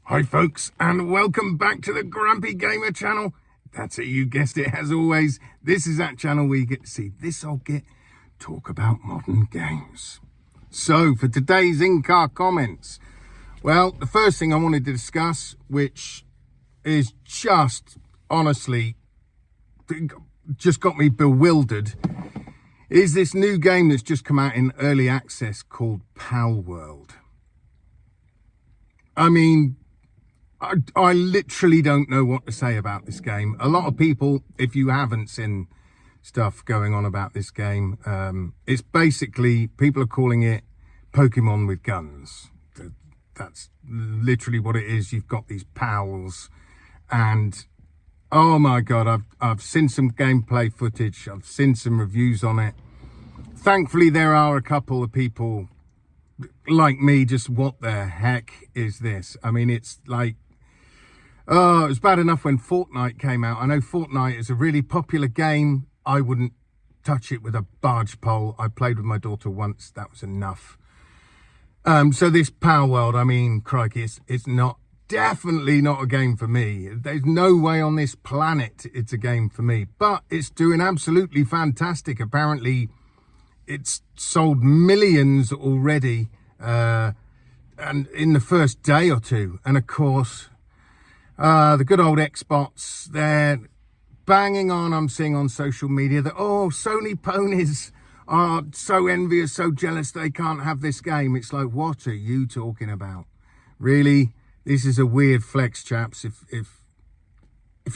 Hi folks, and welcome back to the Grumpy Gamer channel. That's it, you guessed it, as always. This is that channel where you get to see this old git talk about modern games. So for today's in-car comments, well, the first thing I wanted to discuss, which is just honestly just got me bewildered, is this new game that's just come out in early access called Palworld. I mean, I literally don't know what to say about this game. A lot of people, if you haven't seen stuff going on about this game, it's basically, people are calling it Pokemon with guns. That's literally what it is. You've got these pals, and oh my god, I've seen some gameplay footage, I've seen some reviews on it. Thankfully there are a couple of people like me, just what the heck is this? I mean, it's like, oh, it was bad enough when Fortnite came out. I know Fortnite is a really popular game. I wouldn't touch it with a barge pole. I played with my daughter once, that was enough. So this Palworld, I mean, crikey, it's not, definitely not a game for me. There's no way on this planet it's a game for me, but it's doing absolutely fantastic. Apparently it's sold millions already, and in the first day or two. And of course, the good old Xbox, they're banging on. I'm seeing on social media that, oh, Sony ponies are so envious, so jealous they can't have this game. It's like, what are you talking about? Really? This is a weird flex, chaps. If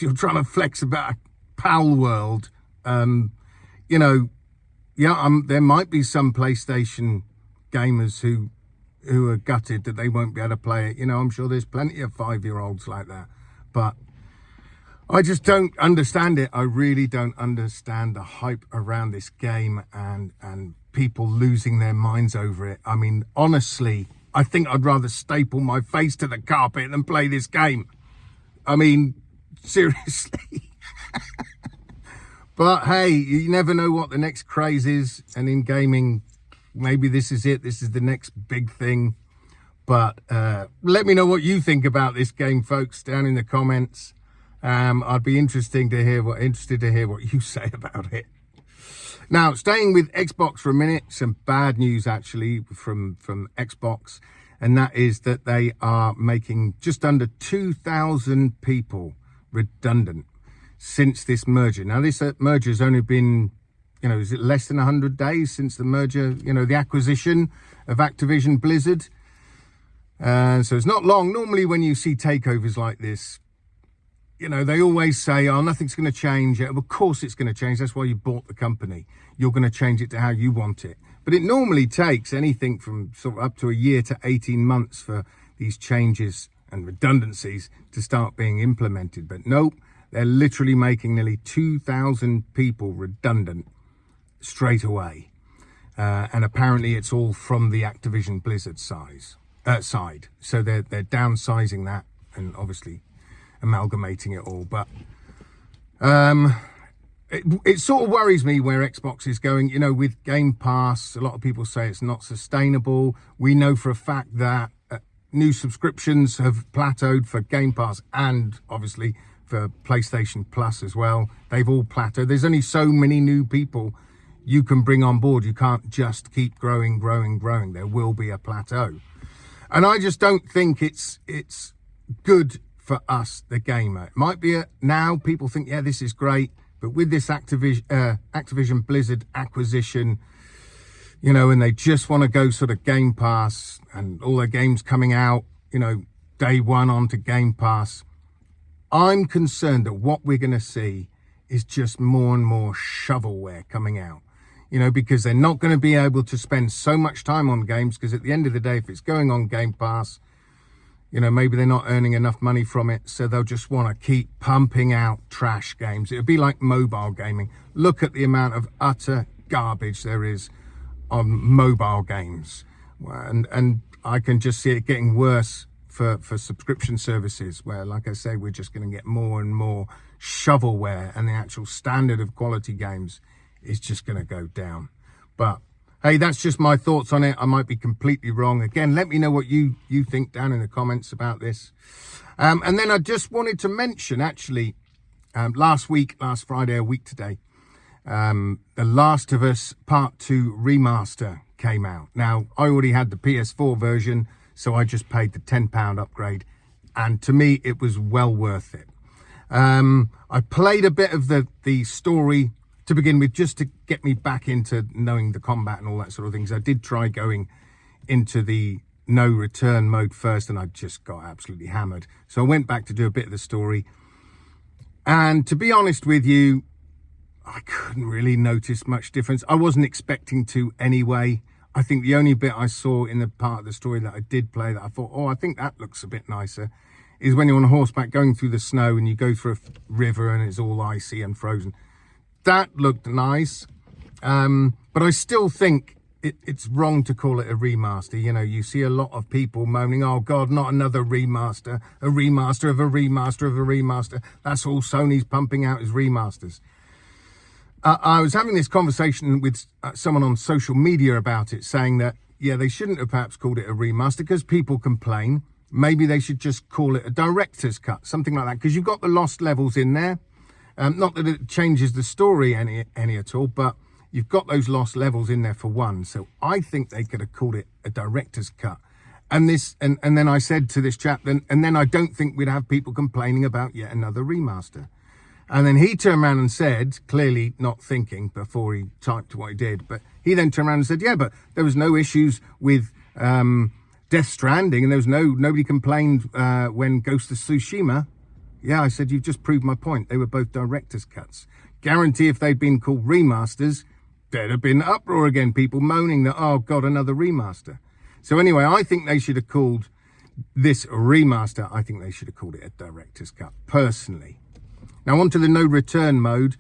you're trying to flex about Palworld, you know, yeah, there might be some PlayStation gamers who are gutted that they won't be able to play it. You know, I'm sure there's plenty of 5-year-olds like that, but I just don't understand it. I really don't understand the hype around this game and people losing their minds over it. I mean, honestly, I think I'd rather staple my face to the carpet than play this game. I mean, seriously. But hey, you never know what the next craze is, and in gaming, maybe this is it. This is the next big thing. But let me know what you think about this game, folks, down in the comments. I'd be interested to hear what you say about it. Now, staying with Xbox for a minute, some bad news actually from Xbox, and that is that they are making just under 2,000 people redundant since this merger. Now, this merger has only been, you know, is it less than 100 days since the merger, you know, the acquisition of Activision Blizzard. So it's not long. Normally when you see takeovers like this, you know, they always say, oh, nothing's going to change. Of course it's going to change. That's why you bought the company. You're going to change it to how you want it. But it normally takes anything from sort of up to a year to 18 months for these changes and redundancies to start being implemented. But nope, they're literally making nearly 2,000 people redundant straight away. And apparently it's all from the Activision Blizzard side. So they're downsizing that and obviously amalgamating it all. But it sort of worries me where Xbox is going. You know, with Game Pass, a lot of people say it's not sustainable. We know for a fact that new subscriptions have plateaued for Game Pass and obviously for PlayStation Plus as well. They've all plateaued. There's only so many new people you can bring on board. You can't just keep growing. There will be a plateau. And I just don't think it's good for us, the gamer. It might be now people think, yeah, this is great, but with this Activision Blizzard acquisition, you know, and they just want to go sort of Game Pass and all their games coming out, you know, day one onto Game Pass. I'm concerned that what we're going to see is just more and more shovelware coming out, you know, because they're not going to be able to spend so much time on games, because at the end of the day, if it's going on Game Pass, you know, maybe they're not earning enough money from it, so they'll just want to keep pumping out trash games. It'll be like mobile gaming. Look at the amount of utter garbage there is on mobile games. And I can just see it getting worse for subscription services, where, like I say, we're just going to get more and more shovelware, and the actual standard of quality games is just going to go down. But Hey, that's just my thoughts on it. I might be completely wrong. Again, let me know what you think down in the comments about this. And then I just wanted to mention, actually, last Friday, a week today, The Last of Us Part 2 Remaster came out. Now, I already had the PS4 version, so I just paid the £10 upgrade. And to me, it was well worth it. I played a bit of the story to begin with, just to get me back into knowing the combat and all that sort of things. I did try going into the no return mode first, and I just got absolutely hammered. So I went back to do a bit of the story. And to be honest with you, I couldn't really notice much difference. I wasn't expecting to anyway. I think the only bit I saw in the part of the story that I did play that I thought, oh, I think that looks a bit nicer, is when you're on horseback going through the snow and you go through a river and it's all icy and frozen. That looked nice, but I still think it's wrong to call it a remaster. You know, you see a lot of people moaning, oh God, not another remaster, a remaster of a remaster of a remaster. That's all Sony's pumping out is remasters. I was having this conversation with someone on social media about it, saying that, yeah, they shouldn't have perhaps called it a remaster because people complain. Maybe they should just call it a director's cut, something like that, because you've got the lost levels in there. Not that it changes the story any at all, but you've got those lost levels in there for one. So I think they could have called it a director's cut. And then I said to this chap, and then I don't think we'd have people complaining about yet another remaster. And then he turned around and said, clearly not thinking before he typed what he did, but he then turned around and said, yeah, but there was no issues with Death Stranding, and there was nobody complained when Ghost of Tsushima. Yeah, I said, you've just proved my point. They were both director's cuts. Guarantee if they'd been called remasters, there'd have been uproar again, people moaning that, oh God, another remaster. So anyway, I think they should have called this remaster. I think they should have called it a director's cut, personally. Now on to the no return mode.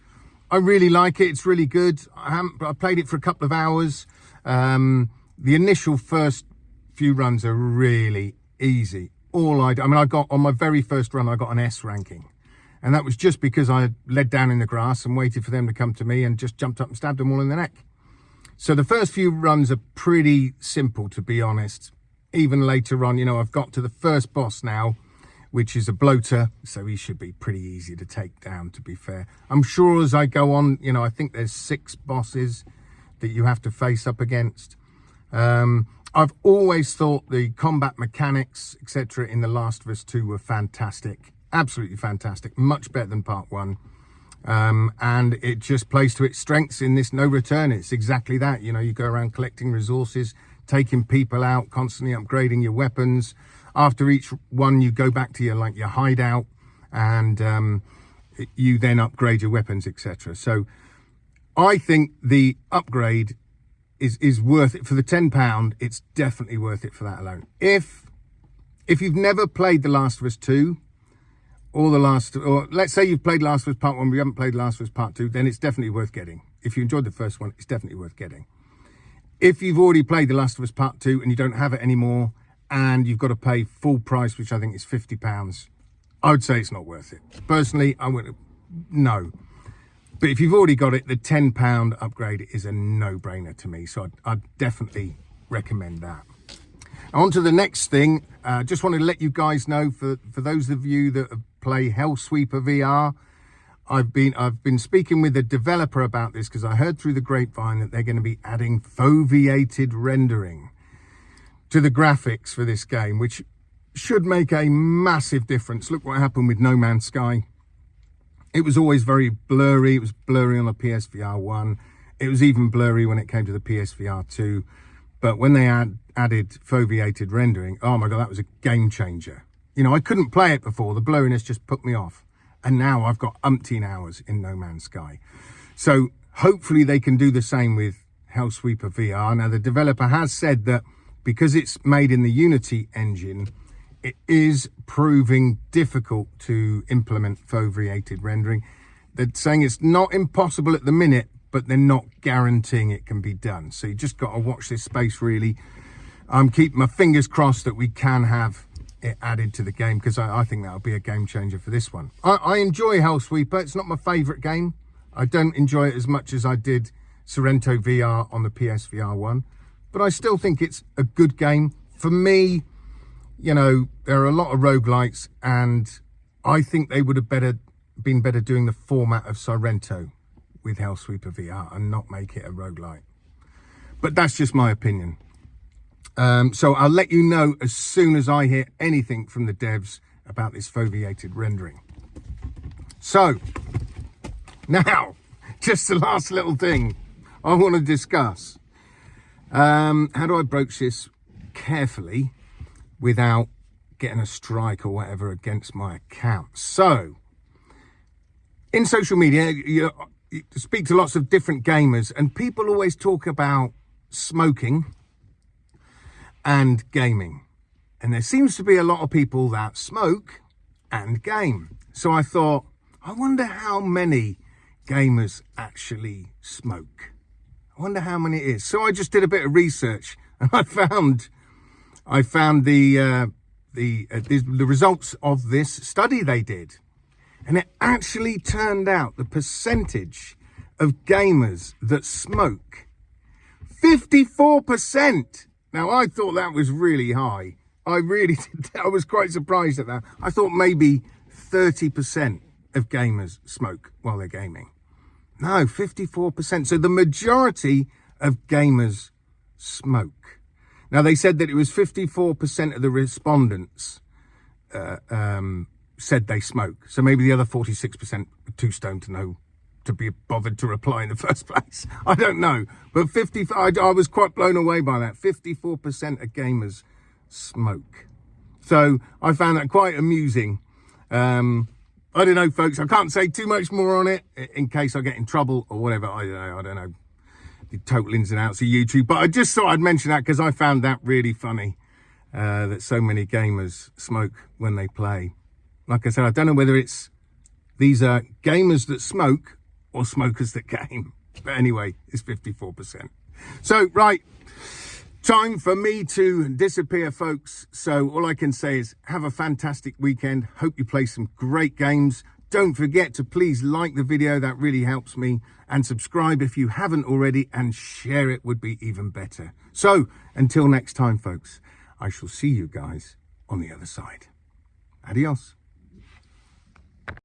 I really like it. It's really good. I played it for a couple of hours. The initial first few runs are really easy. I got on my very first run, I got an S ranking. And that was just because I led down in the grass and waited for them to come to me and just jumped up and stabbed them all in the neck. So the first few runs are pretty simple, to be honest. Even later on, you know, I've got to the first boss now, which is a bloater. So he should be pretty easy to take down, to be fair. I'm sure as I go on, you know, I think there's 6 bosses that you have to face up against. I've always thought the combat mechanics, etc., in The Last of Us 2 were fantastic. Absolutely fantastic. Much better than part 1. And it just plays to its strengths in this no return. It's exactly that. You know, you go around collecting resources, taking people out, constantly upgrading your weapons. After each one, you go back to your hideout, and you then upgrade your weapons, etc. So I think the upgrade is worth it for the £10. It's definitely worth it for that alone. If you've never played The Last of Us 2, or let's say you've played Last of Us Part 1, but you haven't played Last of Us Part 2, then it's definitely worth getting. If you enjoyed the first one, it's definitely worth getting. If you've already played The Last of Us Part 2 and you don't have it anymore, and you've got to pay full price, which I think is £50, I would say it's not worth it. Personally, I would no. But if you've already got it, the £10 upgrade is a no-brainer to me. So I'd definitely recommend that. On to the next thing. Just wanted to let you guys know, for those of you that play Hellsweeper VR, I've been speaking with the developer about this, because I heard through the grapevine that they're going to be adding foveated rendering to the graphics for this game, which should make a massive difference. Look what happened with No Man's Sky. It was always very blurry. It was blurry on the PSVR 1. It was even blurry when it came to the PSVR 2. But when they added foveated rendering, oh my God, that was a game changer. You know, I couldn't play it before. The blurriness just put me off. And now I've got umpteen hours in No Man's Sky. So hopefully they can do the same with Hellsweeper VR. Now, the developer has said that because it's made in the Unity engine, it is proving difficult to implement foveated rendering. They're saying it's not impossible at the minute, but they're not guaranteeing it can be done. So you just got to watch this space, really. I'm keeping my fingers crossed that we can have it added to the game, because I think that'll be a game changer for this one. I enjoy Hellsweeper. It's not my favourite game. I don't enjoy it as much as I did Sorrento VR on the PSVR 1, but I still think it's a good game. For me, you know, there are a lot of roguelites, and I think they would have been better doing the format of Sorrento with Hellsweeper VR and not make it a roguelite. But that's just my opinion. So I'll let you know as soon as I hear anything from the devs about this foveated rendering. So now, just the last little thing I want to discuss. How do I broach this carefully without getting a strike or whatever against my account? So, in social media, you speak to lots of different gamers, and people always talk about smoking and gaming. And there seems to be a lot of people that smoke and game. So I thought, I wonder how many gamers actually smoke. I wonder how many it is. So I just did a bit of research, and I found the results of this study they did. And it actually turned out the percentage of gamers that smoke, 54%. Now, I thought that was really high. I really did. I was quite surprised at that. I thought maybe 30% of gamers smoke while they're gaming. No, 54%. So the majority of gamers smoke. Now, they said that it was 54% of the respondents said they smoke. So maybe the other 46% were too stoned to be bothered to reply in the first place. I don't know. But I was quite blown away by that. 54% of gamers smoke. So I found that quite amusing. I don't know, folks. I can't say too much more on it in case I get in trouble or whatever. I don't know the total ins and outs of YouTube. But I just thought I'd mention that because I found that really funny, that so many gamers smoke when they play. Like I said, I don't know whether these are gamers that smoke or smokers that game. But anyway, it's 54%. So, right, time for me to disappear, folks. So all I can say is have a fantastic weekend. Hope you play some great games. Don't forget to please like the video. That really helps me. And subscribe if you haven't already. And share it would be even better. So until next time, folks, I shall see you guys on the other side. Adios.